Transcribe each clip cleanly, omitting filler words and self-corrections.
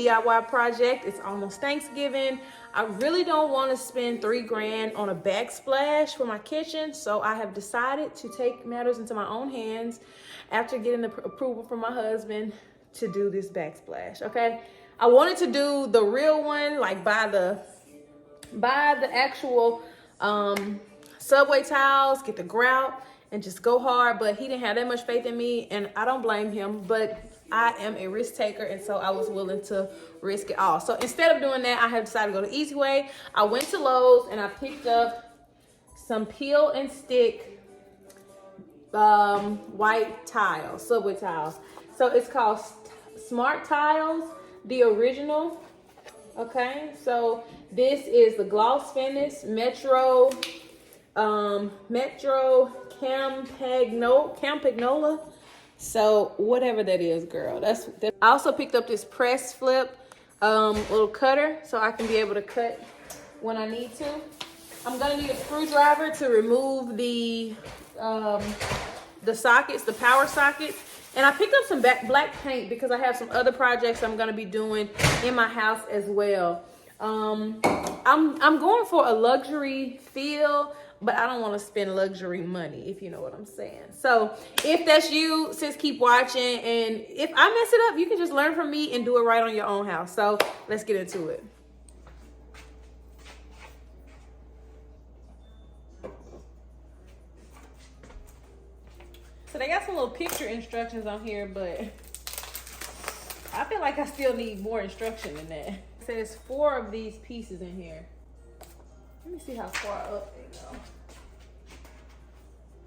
DIY project. It's almost Thanksgiving. I really don't want to spend $3 grand on a backsplash for my kitchen, so I have decided to take matters into my own hands after getting the approval from my husband to do this backsplash. Okay, I wanted to do the real one, like buy the actual Subway tiles, get the grout, and just go hard. But he didn't have that much faith in me, and I don't blame him. But I am a risk taker, and so I was willing to risk it all. So instead of doing that, I have decided to go the easy way. I went to Lowe's and I picked up some peel and stick white tiles, Subway tiles. So it's called Smart Tiles, the original. Okay, so this is the gloss finish Metro Campagnola. So whatever that is, girl. That's I also picked up this press flip little cutter so I can be able to cut when I need to. I'm gonna need a screwdriver to remove the sockets, the power sockets. And I picked up some black paint because I have some other projects I'm gonna be doing in my house as well. I'm going for a luxury feel, but I don't want to spend luxury money, if you know what I'm saying. So if that's you, sis, keep watching. And if I mess it up, you can just learn from me and do it right on your own house. So let's get into it. So they got some little picture instructions on here, but I feel like I still need more instruction than that. It says 4 of these pieces in here. Let me see how far up they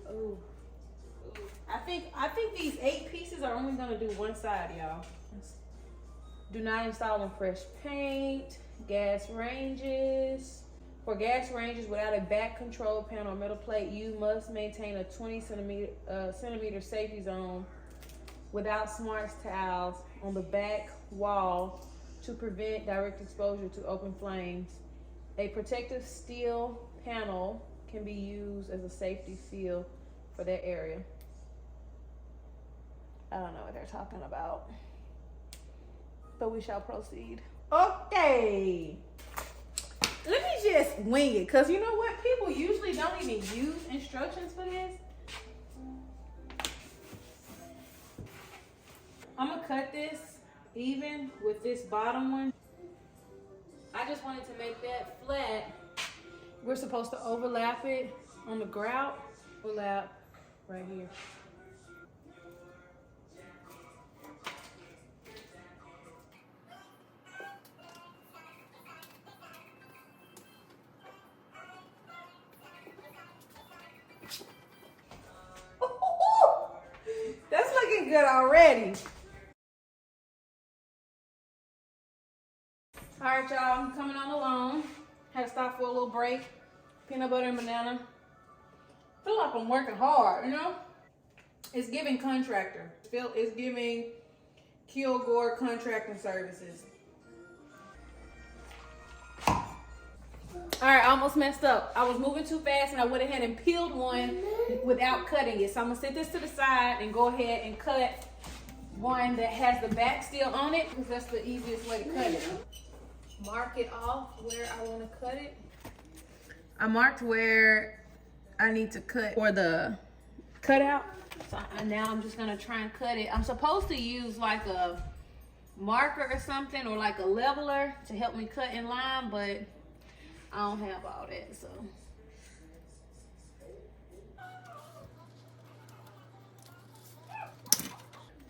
go. Ooh. I think these 8 pieces are only gonna do one side, y'all. Do not install on fresh paint. Gas ranges. For gas ranges without a back control panel or metal plate, you must maintain a 20 centimeter safety zone without smart tiles on the back wall to prevent direct exposure to open flames. A protective steel panel can be used as a safety seal for that area. I don't know what they're talking about, but we shall proceed. Okay. Let me just wing it, because you know what? People usually don't even use instructions for this. I'm going to cut this even with this bottom one. I just wanted to make that flat. We're supposed to overlap it on the grout. Overlap right here. That's looking good already. All right, y'all, I'm coming on along. Had to stop for a little break. Peanut butter and banana. Feel like I'm working hard, you know? It's giving contractor. It's giving Kilgore Contracting Services. All right, I almost messed up. I was moving too fast and I went ahead and peeled one without cutting it. So I'm gonna set this to the side and go ahead and cut one that has the back still on it, because that's the easiest way to cut it. Mark it off where I want to cut it. I marked where I need to cut for the cutout. So now I'm just gonna try and cut it. I'm supposed to use like a marker or something, or like a leveler to help me cut in line, but I don't have all that, so.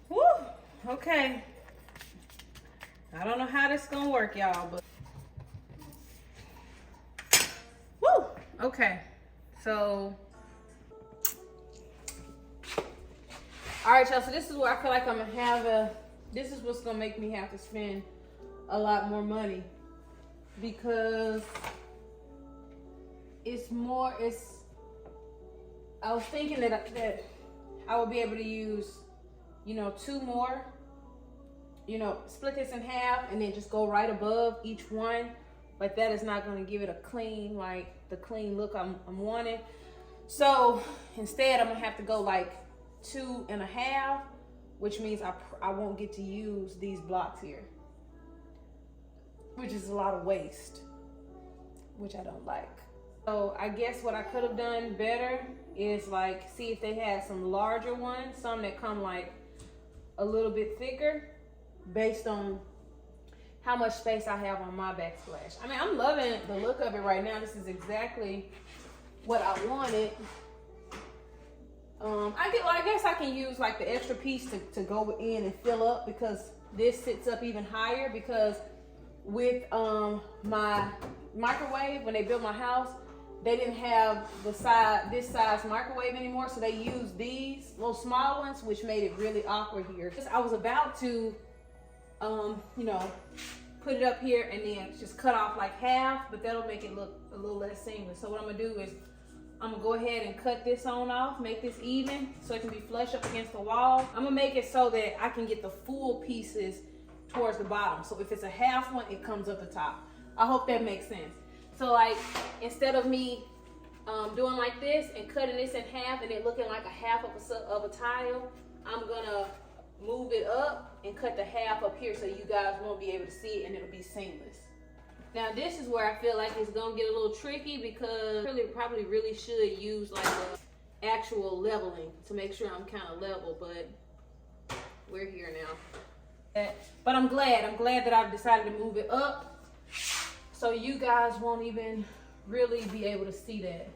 Woo, okay. I don't know how this is gonna work, y'all, but. Woo, okay. So. All right, y'all, so this is where I feel like I'm gonna have this is what's gonna make me have to spend a lot more money, because I was thinking that I would be able to use, 2 more, split this in half and then just go right above each one. But that is not going to give it a clean, the clean look I'm wanting. So instead, I'm going to have to go like 2.5, which means I won't get to use these blocks here. which is a lot of waste, which I don't like. So I guess what I could have done better is like see if they had some larger ones, some that come like a little bit thicker based on how much space I have on my backsplash. I mean, I'm loving the look of it right now. This is exactly what I wanted. I guess I can use like the extra piece to go in and fill up, because this sits up even higher, because with my microwave, when they built my house, they didn't have this size microwave anymore, so they used these little small ones, which made it really awkward here. I was about to you know, put it up here and then just cut off like half, but that'll make it look a little less seamless. So what I'm gonna do is I'm gonna go ahead and cut this on off, make this even so it can be flush up against the wall. I'm gonna make it so that I can get the full pieces towards the bottom. So if it's a half one, it comes up the top. I hope that makes sense. So like, instead of me doing like this and cutting this in half and it looking like a half of a tile, I'm gonna move it up and cut the half up here so you guys won't be able to see it and it'll be seamless. Now this is where I feel like it's gonna get a little tricky, because I probably really should use like a actual leveling to make sure I'm kind of level, but we're here now. But I'm glad that I've decided to move it up so you guys won't even really be able to see that.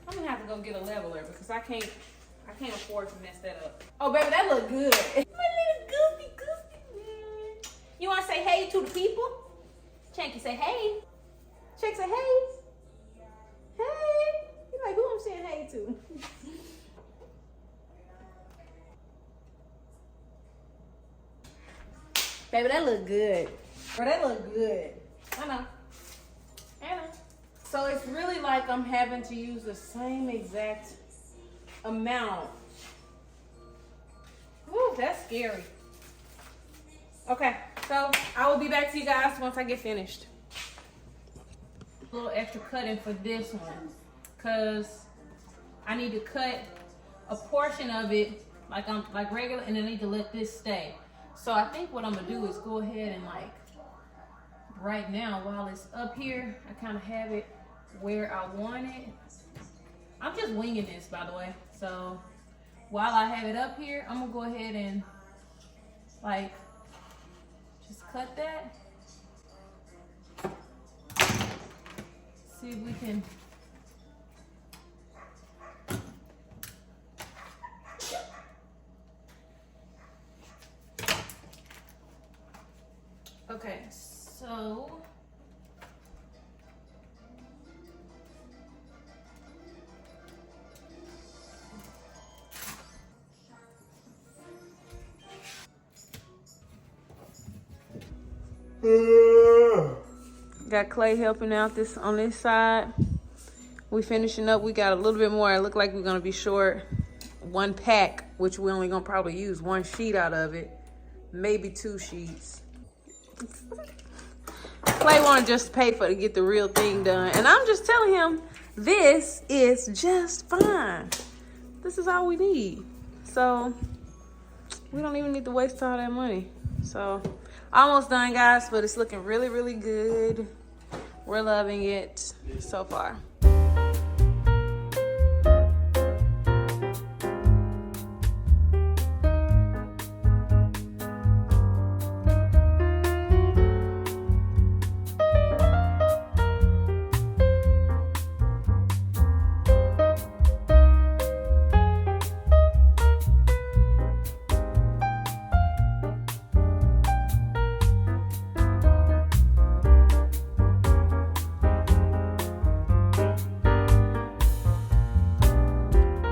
I'm gonna have to go get a leveler because I can't afford to mess that up. Oh baby, that look good. My little goofy. You wanna say hey to the people? Chanky, say hey. Check, say hey. Hey. You're like, who I'm saying hey to? Baby, that look good. Bro, that look good. I know. So it's really like I'm having to use the same exact amount. Woo, that's scary. Okay, so I will be back to you guys once I get finished. A little extra cutting for this one, because I need to cut a portion of it like regular, and I need to let this stay. So I think what I'm gonna do is go ahead and like right now while it's up here, I kind of have it where I want it. I'm just winging this, by the way. So while I have it up here, I'm gonna go ahead and like just cut that. See if we can. Okay, so got Clay helping out on this side. We finishing up. We got a little bit more. It look like we're gonna be short one pack, which we're only gonna probably use one sheet out of it, maybe 2 sheets. Clay wanna just pay to get the real thing done, and I'm just telling him this is just fine. This is all we need. So we don't even need to waste all that money. So almost done, guys, but it's looking really, really good. We're loving it so far.